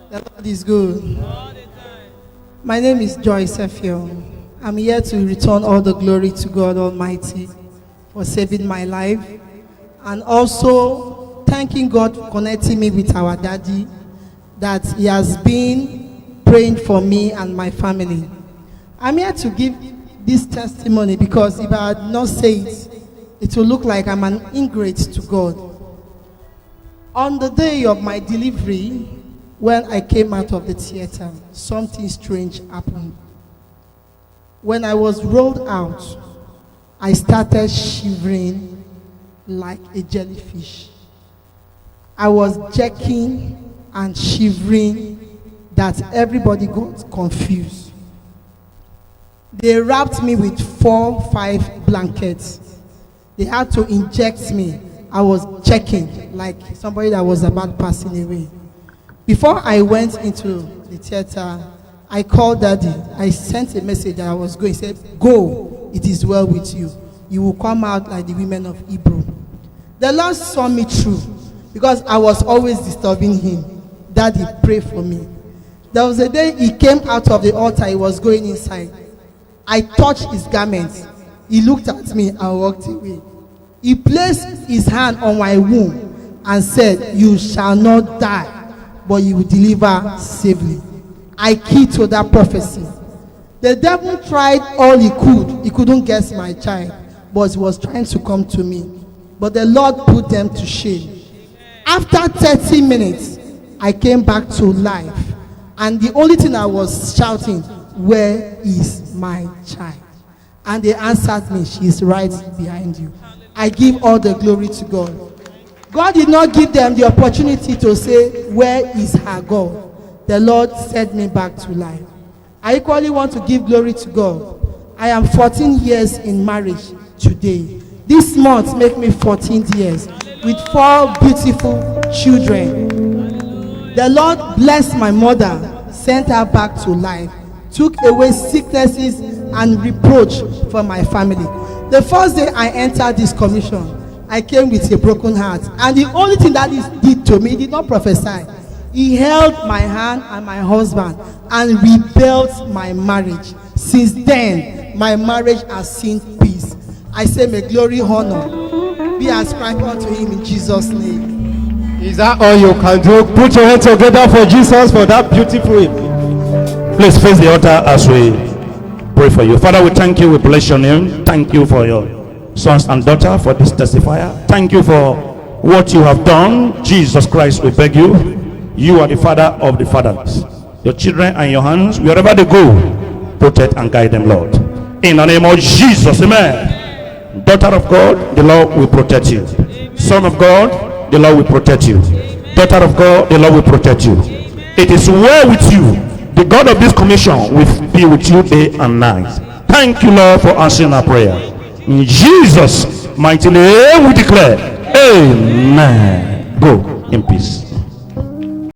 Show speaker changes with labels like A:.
A: The Lord is good. My name is Joyce Efio. I'm here to return all the glory to God Almighty for saving my life, and also thanking God for connecting me with our daddy, that he has been praying for me and my family. I'm here to give this testimony because if I had not said it, it will look like I'm an ingrate to God. On the day of my delivery, when I came out of the theater, something strange happened. When I was rolled out, I started shivering like a jellyfish. I was jerking and shivering that everybody got confused. They wrapped me with 4-5 blankets. They had to inject me. I was checking like somebody that was about passing away. Before I went into the theater, I called Daddy. I sent a message that I was going. He said, "Go, it is well with you. You will come out like the women of Hebrew." The Lord saw me through because I was always disturbing him. Daddy, pray for me. There was a day he came out of the altar. He was going inside. I touched his garment. He looked at me and walked away. He placed his hand on my womb and said, "You shall not die, but you will deliver safely." I keyed to that prophecy. The devil tried all he could. He couldn't get my child, but he was trying to come to me. But the Lord put them to shame. After 30 minutes, I came back to life. And the only thing I was shouting, "Where is my child?" And they answered me, "She is right behind you." I give all the glory to God. God did not give them the opportunity to say, "Where is her God?" The Lord set me back to life. I equally want to give glory to God. I am 14 years in marriage today. This month make me 14 years with 4 beautiful children. The Lord blessed my mother, sent her back to life, took away sicknesses and reproach from my family. The first day I entered this commission, I came with a broken heart, and the only thing that he did to me, he did not prophesy. He held my hand and my husband and rebuilt my marriage. Since then, my marriage has seen peace. I say, may glory, honor be ascribed unto him in Jesus' name.
B: Is that all you can do? Put your hands together for Jesus for that beautiful evening. Please face the altar as we pray for you. Father, we thank you. We bless your name. Thank you for your sons and daughters, for this testifier. Thank you for what you have done. Jesus Christ, we beg you. You are the father of the fatherless. Your children are in your hands. Wherever they go, protect and guide them, Lord. In the name of Jesus, amen. Daughter of God, the Lord will protect you. Son of God, the Lord will protect you. Daughter of God, the Lord will protect you. It is well with you. The God of this commission will be with you day and night. Thank you, Lord, for answering our prayer. In Jesus' mighty name we declare, amen. Go in peace.